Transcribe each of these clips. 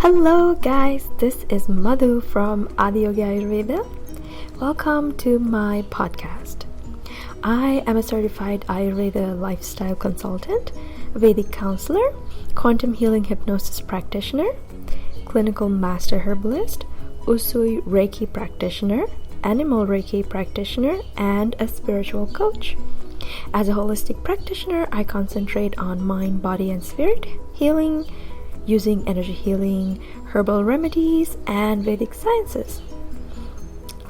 Hello guys, this is Madhu from AdiYogiAyurveda. Welcome to my podcast. I am a certified Ayurveda lifestyle consultant, Vedic counselor, quantum healing hypnosis practitioner, clinical master herbalist, Usui Reiki practitioner, animal Reiki practitioner, and a spiritual coach. As a holistic practitioner, I concentrate on mind, body, and spirit healing, using energy healing, herbal remedies, and Vedic sciences.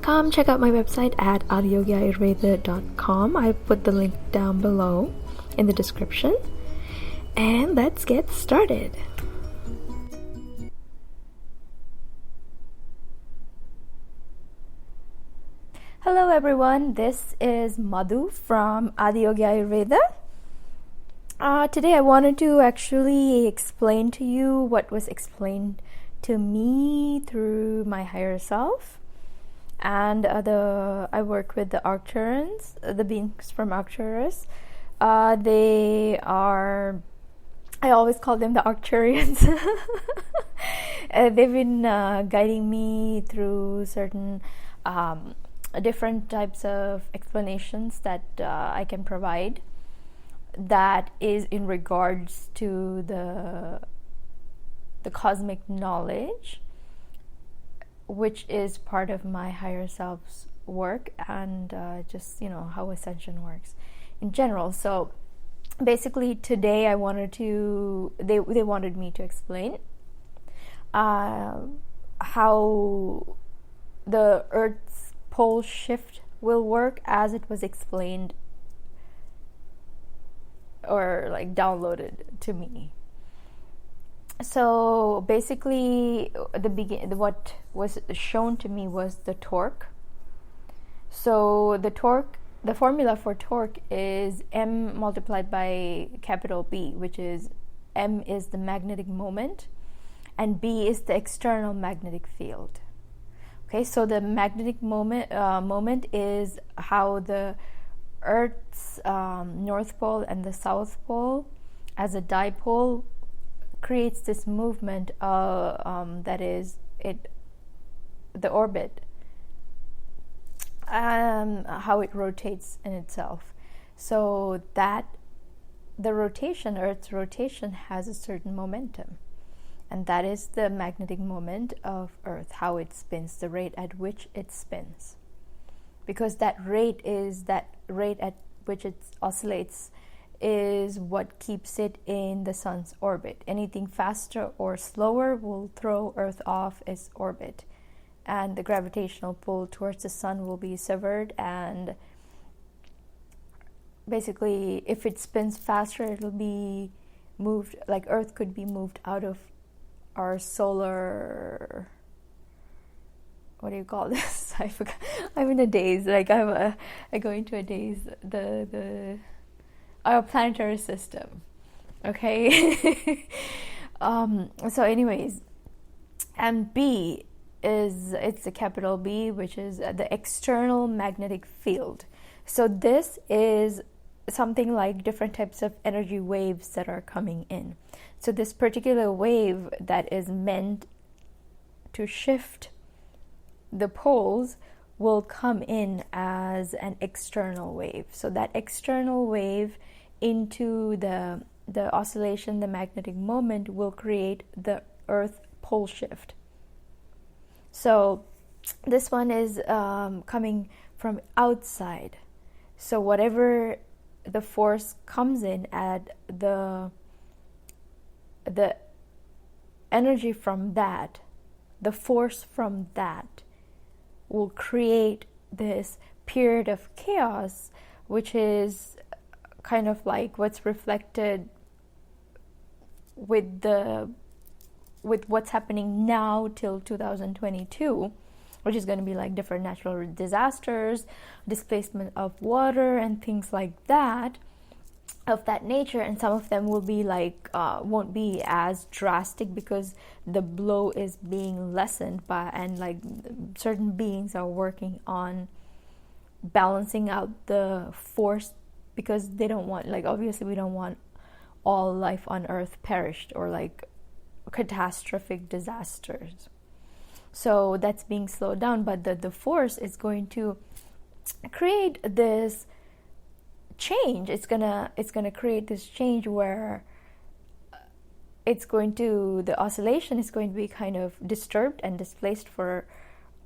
Come check out my website at AdiYogiAyurveda.com. I put the link down below in the description. And let's get started. Hello everyone, this is Madhu from AdiYogiAyurveda. Today I wanted to actually explain to you what was explained to me through my higher self. And I work with the Archangels, the beings from Archangels. They are, I always call them the Archangels. They've been guiding me through certain different types of explanations that I can provide. That is in regards to the cosmic knowledge, which is part of my higher self's work, and just how ascension works in general. So basically today I wanted to they wanted me to explain how the Earth's pole shift will work as it was explained or downloaded to me. So basically what was shown to me was the torque. So the formula for torque is M multiplied by capital B, which is M is the magnetic moment and B is the external magnetic field. Okay, so the magnetic moment is how the Earth's North Pole and the South Pole as a dipole creates this movement that is the orbit, how it rotates in itself. So that the rotation, Earth's rotation, has a certain momentum, and that is the magnetic moment of Earth, how it spins, the rate at which it spins. Because that rate at which it oscillates is what keeps it in the sun's orbit. Anything faster or slower will throw Earth off its orbit, and the gravitational pull towards the sun will be severed, and basically if it spins faster it'll be moved, like Earth could be moved out of our solar, what do you call this? I forgot. I'm in a daze. I go into a daze. Our planetary system. Okay. So, anyways, and B it's a capital B, which is the external magnetic field. So this is something like different types of energy waves that are coming in. So this particular wave that is meant to shift the poles will come in as an external wave. So that external wave into the oscillation, the magnetic moment, will create the Earth pole shift. So this one is coming from outside. So whatever the force comes in at the energy from that, the force from that will create this period of chaos, which is kind of like what's reflected with what's happening now till 2022, which is going to be like different natural disasters, displacement of water and things like that, of that nature. And some of them will be won't be as drastic because the blow is being lessened by, and certain beings are working on balancing out the force, because they don't want, obviously we don't want all life on earth perished or catastrophic disasters. So that's being slowed down, but the force is going to create this change. It's gonna create this change where the oscillation is going to be kind of disturbed and displaced for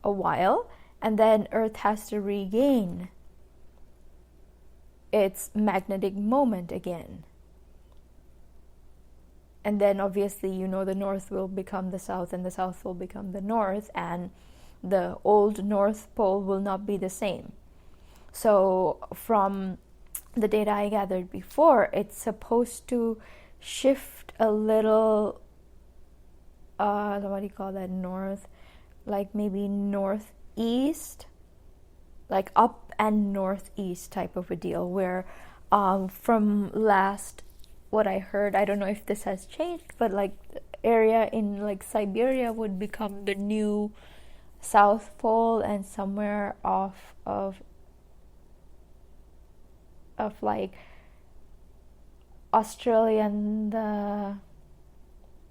a while, and then Earth has to regain its magnetic moment again. And then obviously, the north will become the south and the south will become the north, and the old North Pole will not be the same. So from the data I gathered before, it's supposed to shift a little, what do you call that, north, like maybe northeast, like up and northeast type of a deal, where from last what I heard, I don't know if this has changed, but like area in like Siberia would become the new South Pole, and somewhere off of like Australia and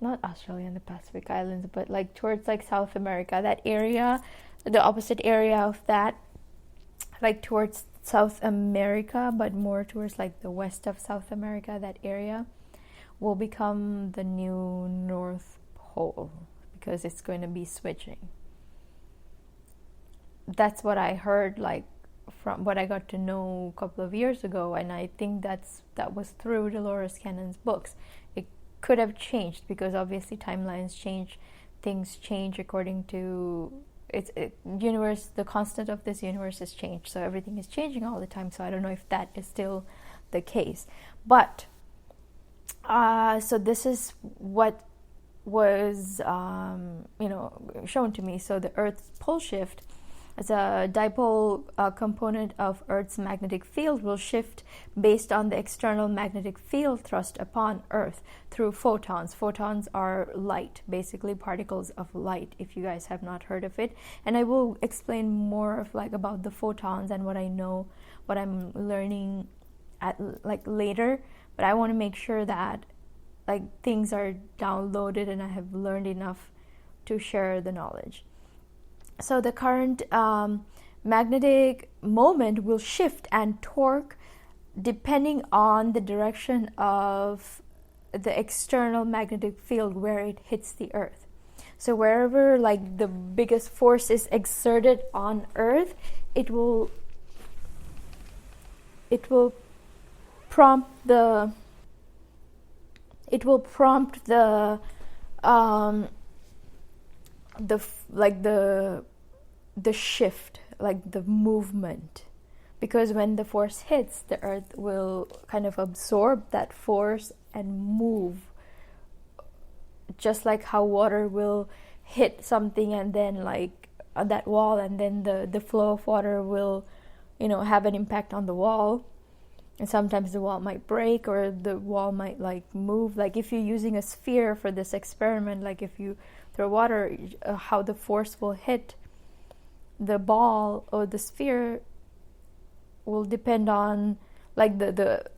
not Australia and the Pacific Islands, but like towards like South America, that area, the opposite area of that, like towards South America, but more towards like the west of South America, that area will become the new North Pole, because it's going to be switching. That's what I heard, like from what I got to know a couple of years ago, and I think that was through Dolores Cannon's books. It could have changed because obviously timelines change, things change according to universe. The constant of this universe has changed, so everything is changing all the time. So I don't know if that is still the case, but so this is what was shown to me. So the Earth's pole shift, as a dipole component of Earth's magnetic field, will shift based on the external magnetic field thrust upon Earth through photons. Photons are light, basically particles of light, if you guys have not heard of it. And I will explain more of like about the photons and what I know, what I'm learning at like later. But I want to make sure that like things are downloaded and I have learned enough to share the knowledge. So the current magnetic moment will shift and torque depending on the direction of the external magnetic field where it hits the Earth. So wherever like the biggest force is exerted on Earth, it will prompt the shift, like the movement, because when the force hits, the Earth will kind of absorb that force and move, just like how water will hit something and then like on that wall, and then the flow of water will have an impact on the wall, and sometimes the wall might break or the wall might like move. Like if you're using a sphere for this experiment, like if you throw water, how the force will hit the ball or the sphere will depend on like the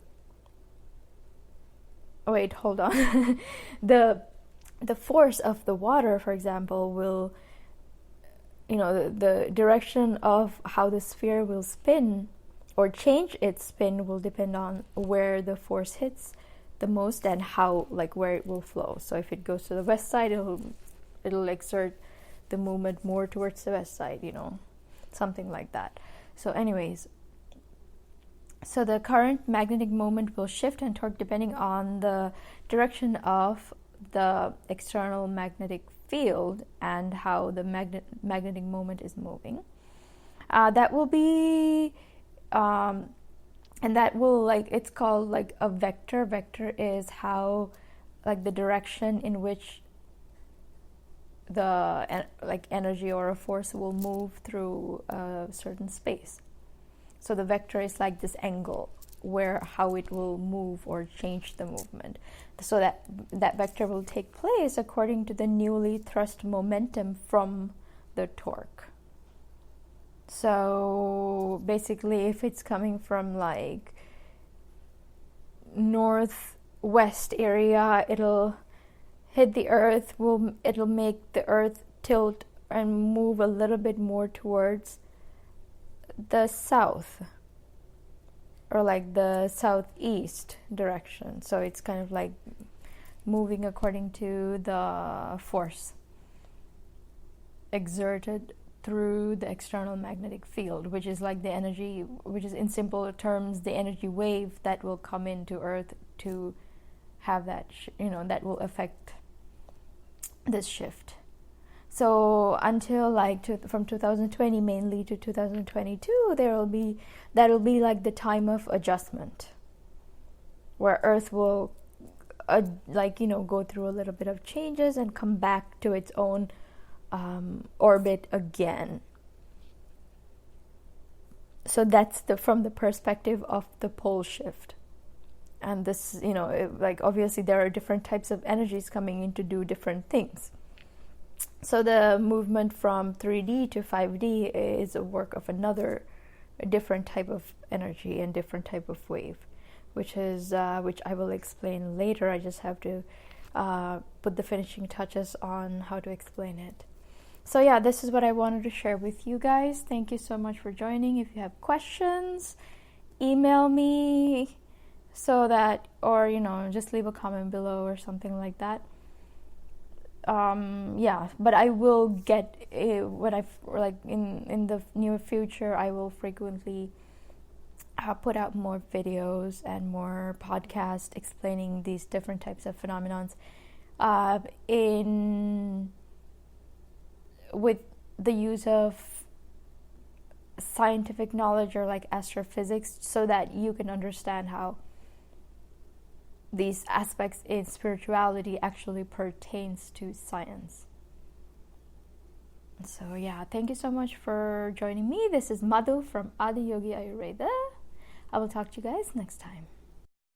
force of the water, for example, will the direction of how the sphere will spin or change its spin will depend on where the force hits the most and how, like, where it will flow. So if it goes to the west side, it'll exert the movement more towards the west side, something like that. So anyways, so the current magnetic moment will shift and torque depending on the direction of the external magnetic field and how the magnetic moment is moving. That will be and that will, like, it's called like a vector. Vector is how, like, the direction in which the energy or a force will move through a certain space. So the vector is like this angle where how it will move or change the movement. So that vector will take place according to the newly thrust momentum from the torque. So basically, if it's coming from like northwest area, it'll hit the earth, it'll make the earth tilt and move a little bit more towards the south, or like the southeast direction. So it's kind of like moving according to the force exerted through the external magnetic field, which is like the energy, which is in simple terms the energy wave that will come into earth to have that that will affect this shift. So until from 2020 mainly to 2022, that'll be like the time of adjustment, where earth will go through a little bit of changes and come back to its own orbit again. So that's from the perspective of the pole shift. And this, obviously there are different types of energies coming in to do different things. So the movement from 3D to 5D is a work of a different type of energy and different type of wave, which I will explain later. I just have to put the finishing touches on how to explain it. So yeah, this is what I wanted to share with you guys. Thank you so much for joining. If you have questions, email me or just leave a comment below or something like that. But I will get in the near future, I will frequently put out more videos and more podcasts explaining these different types of phenomenons with the use of scientific knowledge or like astrophysics, so that you can understand how these aspects in spirituality actually pertains to science. So yeah, thank you so much for joining me. This is Madhu from AdiYogiAyurveda. I will talk to you guys next time.